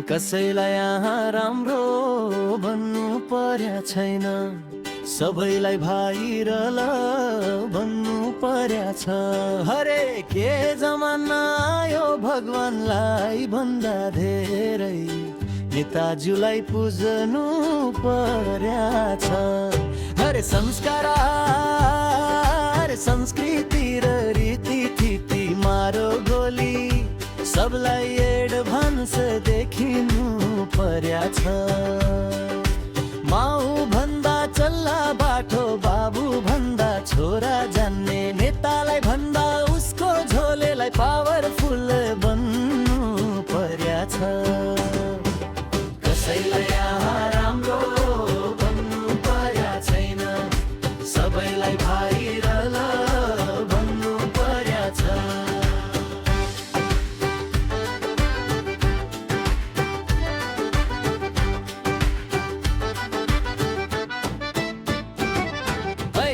कसैलाई यहाँ राम्रो भन्नु पर्या छैन, सबैलाई भाइ र ल भन्नु पर्या छ। हरे के जमाना आयो भगवानलाई भन्दा धेरै नेताजुलाई पुज्नु पर्या छ। हरे संस्कार संस्कृति र रीतिथिति मारो गोली सबलाई एडभान्स देखिनु पर्या छ। माउ भन्दा चल्ला बाटो, बाबु भन्दा छोरा जान्ने, नेतालाई भन्दा उसको झोलेलाई पावरफुल बन्नु पर्या छ। कसैलाई यहाँ राम्रो भन्नु पर्या छैन, सबैलाई भाइ र ल भन्नु पर्या छ।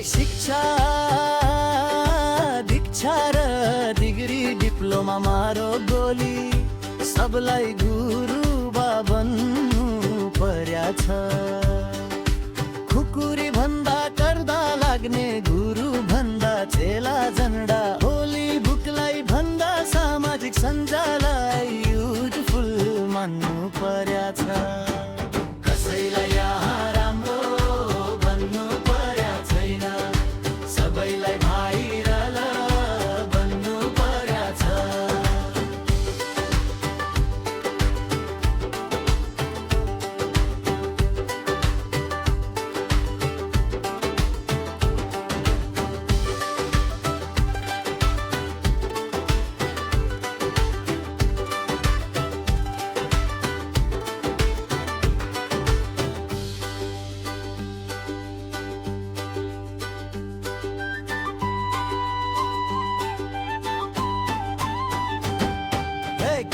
शिक्षा दीक्षा र डिग्री डिप्लोमा मारो गोली सबलाई गुरुबा बन्नु पर्या छ। खुकुरी भन्दा कर्दा लाग्ने, गुरु भन्दा चेला झन्डा, होली बुकलाई भन्दा सामाजिक सञ्जाललाई युजफुल मान्नु पर्या छ। कसैलाई यहाँ राम्रो भन्नु पर्या छैन, सबैलाई भाइ र ल भन्नु पर्या छ।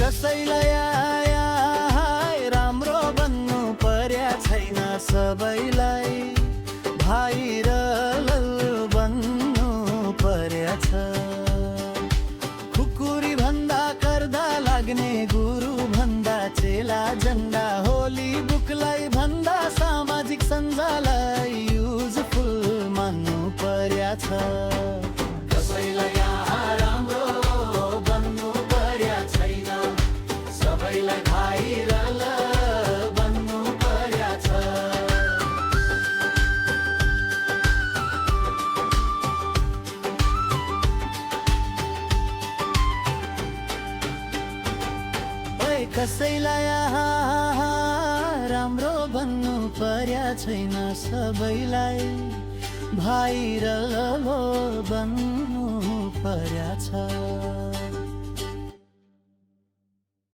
कसैलाई राम्रो भन्नु पर्या छैन, सबैलाई भाइ र ल भन्नु पर्या छ। खुकुरी भन्दा कर्दा लाग्ने, गुरु भन्दा चेला झन्डा, होली बुकलाई भन्दा सामाजिक सञ्जाललाई युजफुल मान्नु पर्या छ। कसैलाई यहाँ राम्रो भन्नु पर्या छैन, सबैलाई भाइ र ल भन्नु पर्या छ। कसैलाई यहाँ राम्रो भन्नु पर्या छैन, सबैलाई भाइ र ल भन्नु पर्या छ।